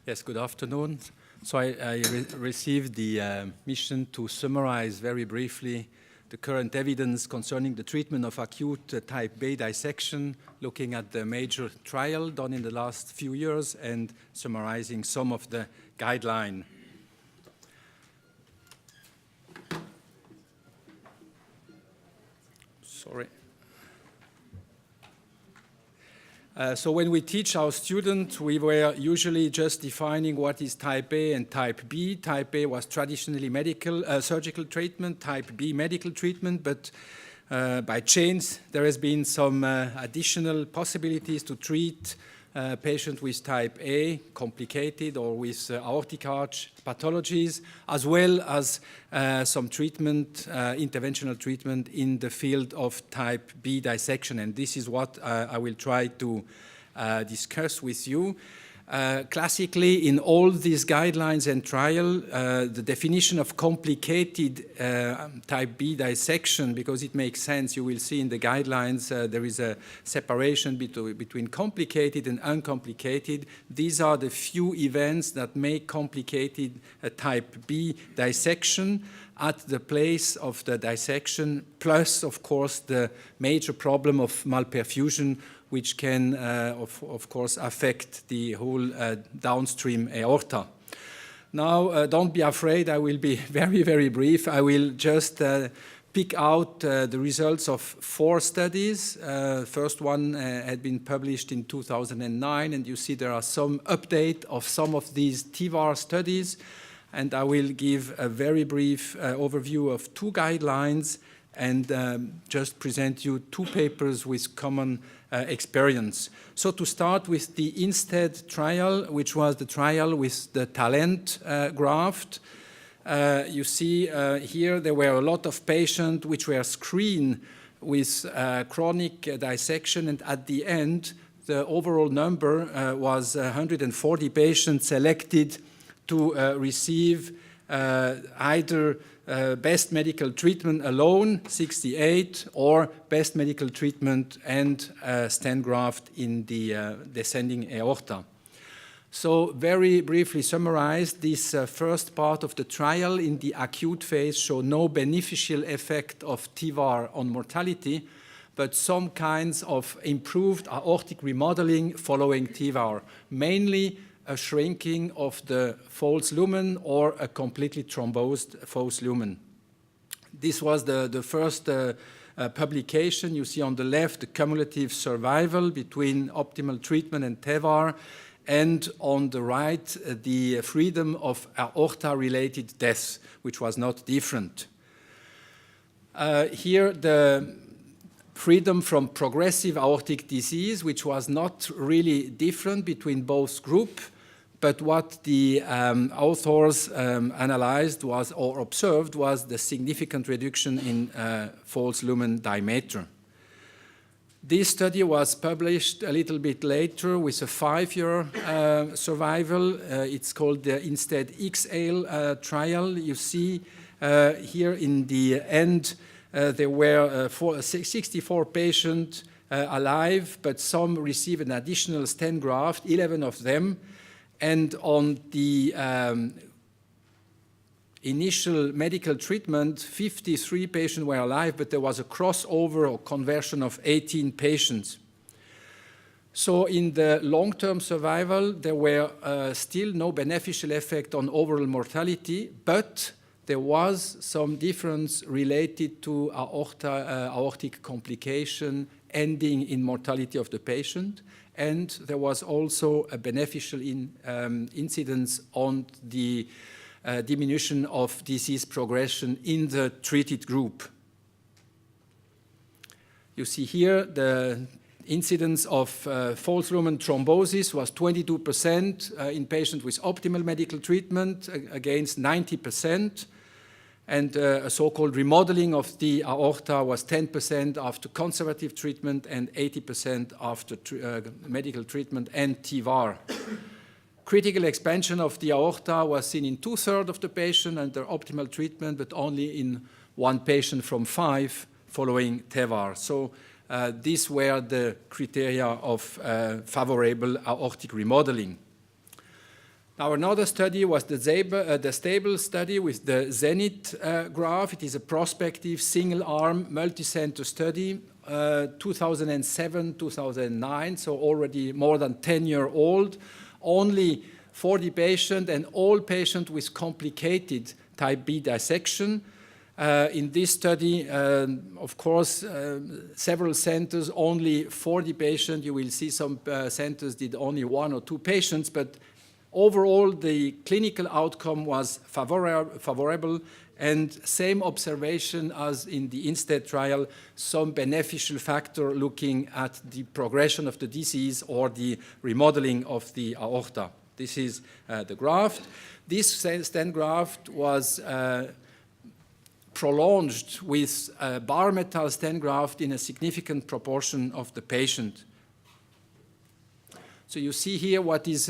Yes, good afternoon. So I received the mission to summarize very briefly the current evidence concerning the treatment of acute type B dissection, looking at the major trial done in the last few years and summarizing some of the guidelines. Sorry. So when we teach our students, we were usually just defining what is type A and type B. Type A was traditionally surgical treatment, type B medical treatment, but by chance there has been some additional possibilities to treat patients with type A, complicated or with aortic arch pathologies, as well as some treatment, interventional treatment in the field of type B dissection. And this is what I will try to discuss with you. Classically, in all these guidelines and trial, the definition of complicated type B dissection, because it makes sense, you will see in the guidelines there is a separation between complicated and uncomplicated. These are the few events that make complicated a type B dissection at the place of the dissection, plus, of course, the major problem of malperfusion, which can, of course, affect the whole downstream aorta. Now, don't be afraid, I will be very, very brief. I will just pick out the results of 4 studies. First one had been published in 2009, and you see there are some update of some of these TVAR studies, and I will give a very brief overview of 2 guidelines and just present you 2 papers with common experience. So to start with the INSTEAD trial, which was the trial with the talent graft, you see here there were a lot of patients which were screened with chronic dissection, and at the end the overall number was 140 patients selected to receive either best medical treatment alone, 68, or best medical treatment and stent graft in the descending aorta. So very briefly summarized, this first part of the trial in the acute phase showed no beneficial effect of TVAR on mortality, but some kinds of improved aortic remodeling following TVAR, mainly a shrinking of the false lumen or a completely thrombosed false lumen. This was the first publication. You see on the left the cumulative survival between optimal treatment and TVAR, and on the right the freedom of aorta-related deaths, which was not different. Here the freedom from progressive aortic disease, which was not really different between both groups, but what the authors analyzed was, or observed, was the significant reduction in false lumen diameter. This study was published a little bit later with a 5-year survival. It's called the INSTEAD XALE trial. You see here in the end, there were 64 patients alive, but some received an additional stent graft, 11 of them. And on the initial medical treatment, 53 patients were alive, but there was a crossover or conversion of 18 patients. So in the long-term survival, there were still no beneficial effect on overall mortality, but there was some difference related to aortic complication ending in mortality of the patient, and there was also a beneficial incidence on the diminution of disease progression in the treated group. You see here the incidence of false lumen thrombosis was 22% in patients with optimal medical treatment against 90%. And a so-called remodeling of the aorta was 10% after conservative treatment and 80% after medical treatment and TVAR. Critical expansion of the aorta was seen in 2/3 of the patient under optimal treatment, but only in 1 patient from 5 following TVAR. So these were the criteria of favorable aortic remodeling. Now another study was the stable study with the Zenith graph. It is a prospective single-arm multicenter study, 2007, 2009, so already more than 10-year-old. Only 40 patients and all patients with complicated type B dissection. In this study, of course, several centers, only 40 patients. You will see some centers did only 1 or 2 patients, but overall the clinical outcome was favorable, and same observation as in the INSTEAD trial, some beneficial factor looking at the progression of the disease or the remodeling of the aorta. This is the graft. This stent graft was prolonged with bar metal stent graft in a significant proportion of the patient. So you see here what is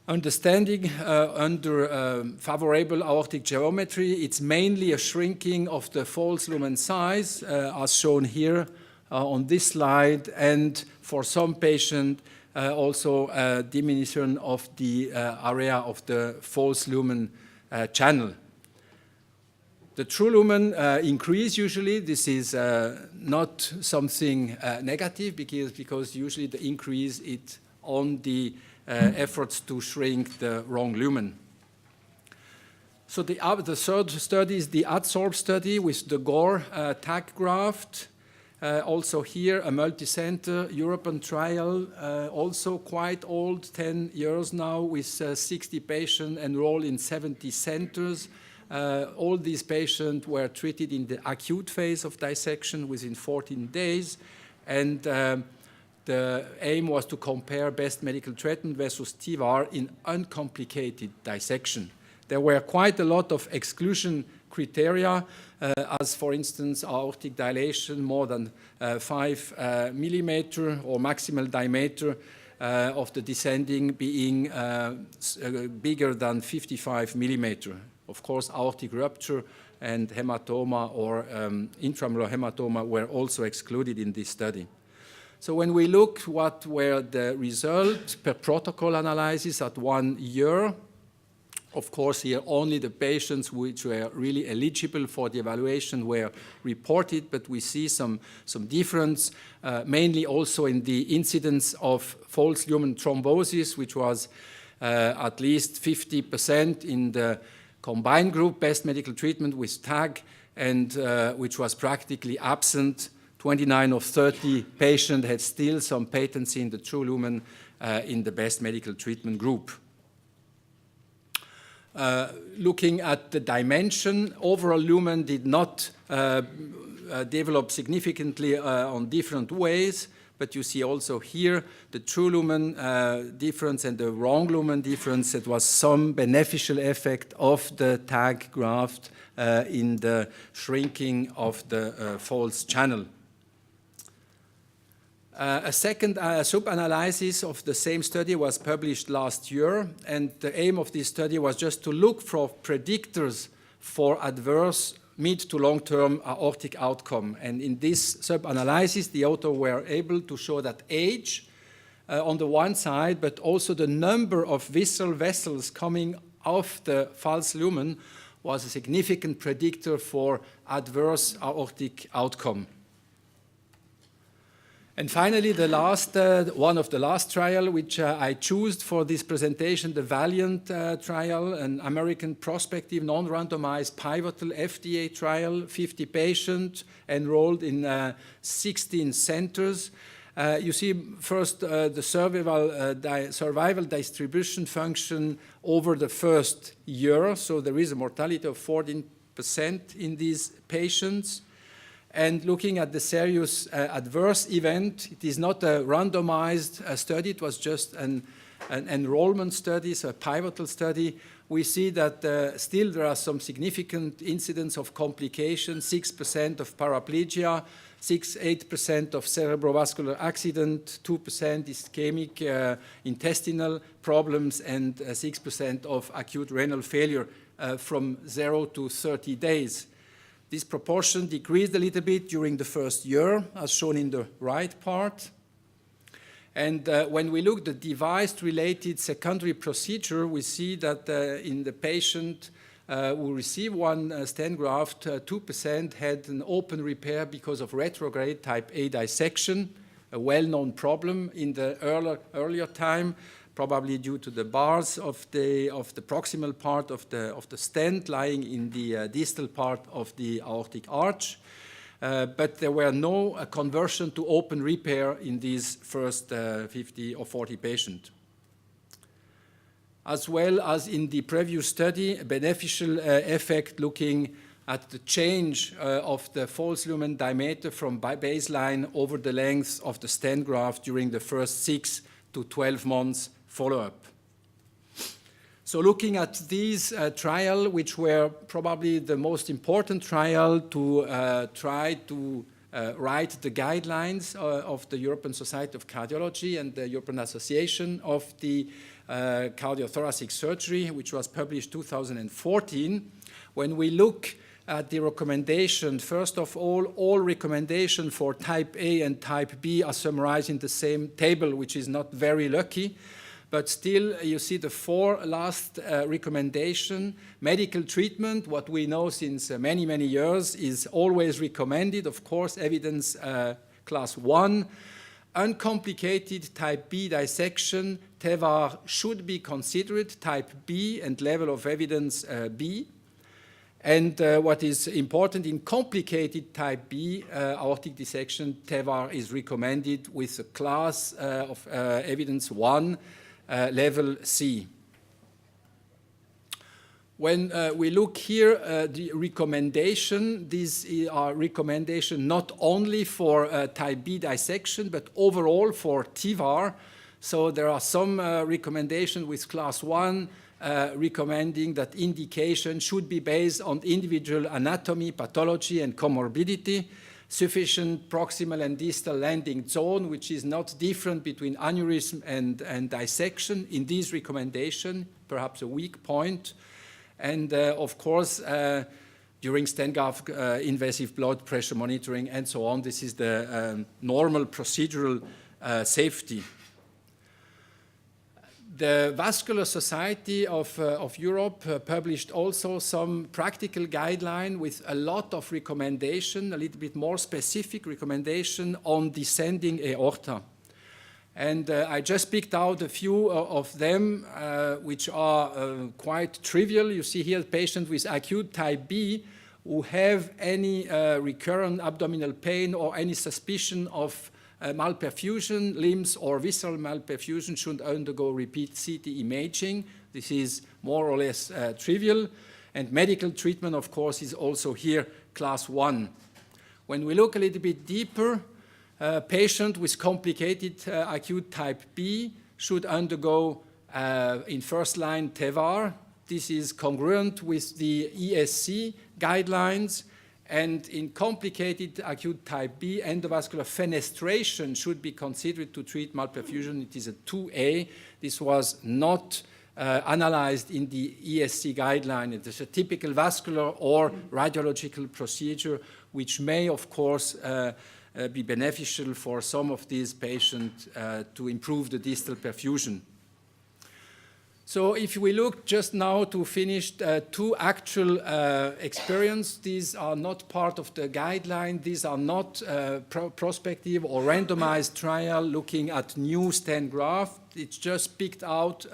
understanding under favorable aortic geometry. It's mainly a shrinking of the false lumen size, as shown here on this slide, and for some patients, also a diminution of the area of the false lumen channel. The true lumen increase usually. This is not something negative because usually the increase is on the efforts to shrink the wrong lumen. So the third study is the adsorb study with the Gore tag graft. Also here a multicenter European trial, also quite old, 10 years now, with 60 patients enrolled in 70 centers. All these patients were treated in the acute phase of dissection within 14 days, and the aim was to compare best medical treatment versus TEVAR in uncomplicated dissection. There were quite a lot of exclusion criteria, as for instance aortic dilation more than 5 millimeter or maximal diameter of the descending being bigger than 55 millimeter. Of course, aortic rupture and hematoma or intramural hematoma were also excluded in this study. So when we look what were the results per protocol analysis at 1 year, of course here only the patients which were really eligible for the evaluation were reported, but we see some difference, mainly also in the incidence of false lumen thrombosis, which was at least 50% in the combined group best medical treatment with TAG, and which was practically absent. 29 of 30 patients had still some patency in the true lumen in the best medical treatment group. Looking at the dimension, overall lumen did not develop significantly on different ways, but you see also here the true lumen difference and the wrong lumen difference. It was some beneficial effect of the TAG graft in the shrinking of the false channel. A second sub-analysis of the same study was published last year, and the aim of this study was just to look for predictors for adverse mid to long-term aortic outcome. And in this sub-analysis, the authors were able to show that age on the one side, but also the number of visceral vessels coming off the false lumen was a significant predictor for adverse aortic outcome. And finally, the last, one of the last trial which I chose for this presentation, the Valiant trial, an American prospective non-randomized pivotal FDA trial, 50 patients enrolled in 16 centers. You see first the survival distribution function over the first year, so there is a mortality of 14% in these patients. And looking at the serious adverse event, it is not a randomized study, it was just an enrollment study, so a pivotal study. We see that still there are some significant incidents of complications, 6% of paraplegia, 8% of cerebrovascular accident, 2% ischemic intestinal problems, and 6% of acute renal failure from 0 to 30 days. This proportion decreased a little bit during the first year, as shown in the right part. And when we look at the device-related secondary procedure, we see that in the patient who received one stent graft, 2% had an open repair because of retrograde type A dissection, a well-known problem in the earlier time, probably due to the bars of the proximal part of the stent lying in the distal part of the aortic arch. But there were no conversion to open repair in these first 50 or 40 patients. As well as in the previous study, a beneficial effect looking at the change of the false lumen diameter from baseline over the length of the stent graft during the first 6 to 12 months follow-up. So looking at these trials, which were probably the most important trial to try to write the guidelines of the European Society of Cardiology and the European Association of the Cardiothoracic Surgery, which was published 2014. When we look at the recommendation, first of all recommendations for type A and type B are summarized in the same table, which is not very lucky. But still, you see the 4 last recommendation. Medical treatment, what we know since many, many years, is always recommended. Of course, evidence class 1. Uncomplicated type B dissection, TEVAR should be considered, type B and level of evidence B. And what is important in complicated type B aortic dissection, TEVAR is recommended with a class of evidence 1. Level C. When we look here, the recommendation, these are recommendations not only for type B dissection, but overall for TEVAR. So there are some recommendations with class 1 recommending that indication should be based on individual anatomy, pathology, and comorbidity. Sufficient proximal and distal landing zone, which is not different between aneurysm and dissection in these recommendations, perhaps a weak point. And of course, during stent graft, invasive blood pressure monitoring and so on, this is the normal procedural safety. The Vascular Society of Europe published also some practical guideline with a lot of recommendation, a little bit more specific recommendation on descending aorta. And I just picked out a few of them, which are quite trivial. You see here a patient with acute type B who have any recurrent abdominal pain or any suspicion of malperfusion, limbs or visceral malperfusion should undergo repeat CT imaging. This is more or less trivial. And medical treatment, of course, is also here class 1. When we look a little bit deeper, patient with complicated acute type B should undergo in first line TEVAR. This is congruent with the ESC guidelines. And in complicated acute type B, endovascular fenestration should be considered to treat malperfusion. It is a 2A. This was not analyzed in the ESC guideline. It is a typical vascular or radiological procedure, which may, of course, be beneficial for some of these patients to improve the distal perfusion. So if we look just now to finish 2 actual experience, these are not part of the guideline. These are not prospective or randomized trial looking at new stent graft. It's just picked out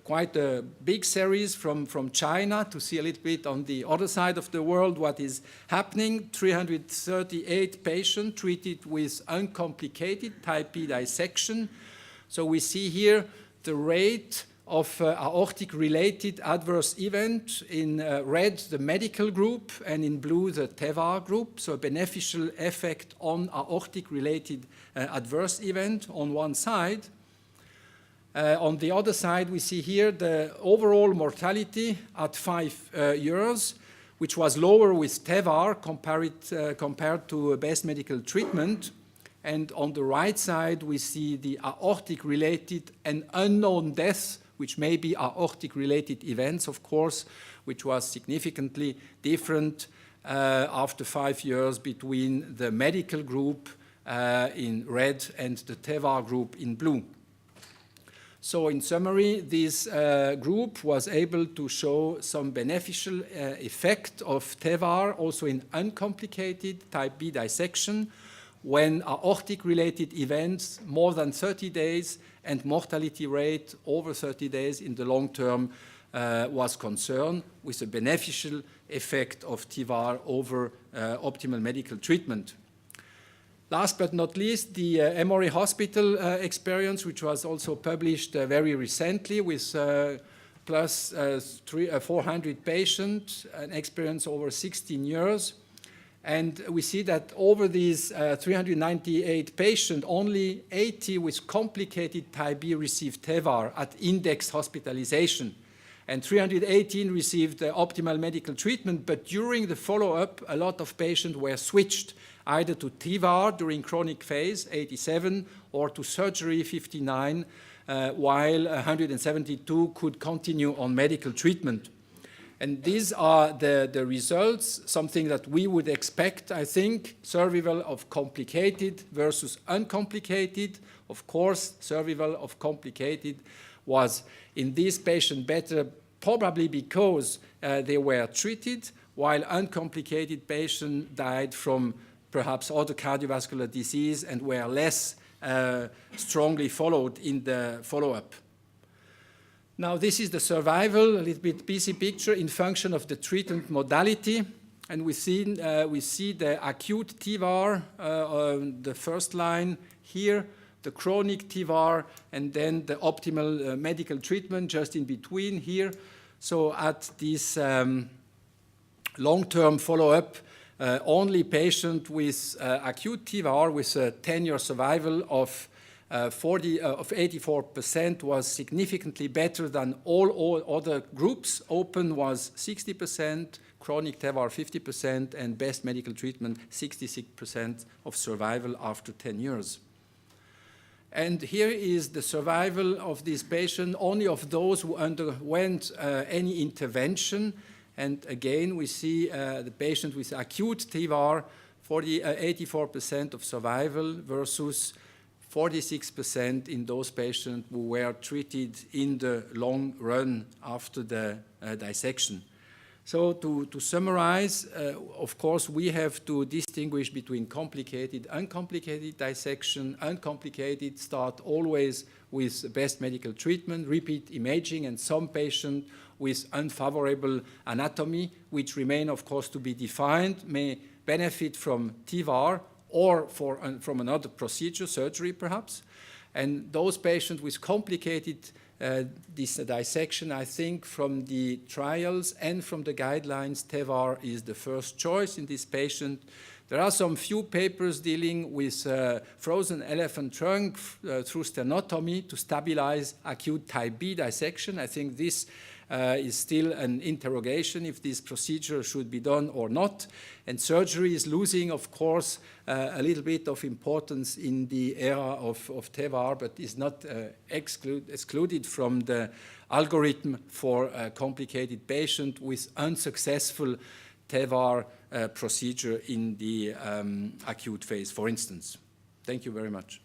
quite a big series from China to see a little bit on the other side of the world what is happening. 338 patients treated with uncomplicated type B dissection. So we see here the rate of aortic-related adverse event, in red the medical group and in blue the TEVAR group, so a beneficial effect on aortic-related adverse event on one side. On the other side, we see here the overall mortality at 5 years, which was lower with TEVAR compared to best medical treatment. And on the right side, we see the aortic-related and unknown deaths, which may be aortic-related events, of course, which was significantly different after 5 years between the medical group in red and the TEVAR group in blue. So in summary, this group was able to show some beneficial effect of TEVAR also in uncomplicated type B dissection when aortic-related events more than 30 days and mortality rate over 30 days in the long term was concerned, with a beneficial effect of TEVAR over optimal medical treatment. Last but not least, the Emory Hospital experience, which was also published very recently with plus 400 patients, an experience over 16 years. And we see that over these 398 patients, only 80 with complicated type B received TEVAR at index hospitalization. And 318 received optimal medical treatment, but during the follow-up, a lot of patients were switched either to TEVAR during chronic phase, 87, or to surgery, 59, while 172 could continue on medical treatment. And these are the results, something that we would expect, I think, survival of complicated versus uncomplicated. Of course, survival of complicated was in this patient better, probably because they were treated, while uncomplicated patients died from perhaps other cardiovascular disease and were less strongly followed in the follow-up. Now, this is the survival, a little bit busy picture in function of the treatment modality. And we see the acute TEVAR, the first line here, the chronic TEVAR, and then the optimal medical treatment just in between here. So at this long-term follow-up, only patient with acute TEVAR with a 10-year survival of 84% was significantly better than all other groups. Open was 60%, chronic TEVAR 50%, and best medical treatment 66% of survival after 10 years. And here is the survival of this patient, only of those who underwent any intervention. And again, we see the patient with acute TEVAR, 84% of survival versus 46% in those patients who were treated in the long run after the dissection. So to summarize, of course, we have to distinguish between complicated, uncomplicated dissection. Uncomplicated start always with best medical treatment, repeat imaging, and some patients with unfavorable anatomy, which remain, of course, to be defined, may benefit from TEVAR or from another procedure, surgery perhaps. And those patients with complicated this dissection, I think from the trials and from the guidelines, TEVAR is the first choice in this patient. There are some few papers dealing with frozen elephant trunk through sternotomy to stabilize acute type B dissection. I think this is still an interrogation if this procedure should be done or not. And surgery is losing, of course, a little bit of importance in the era of TEVAR, but is not excluded from the algorithm for a complicated patient with unsuccessful TEVAR procedure in the acute phase, for instance. Thank you very much.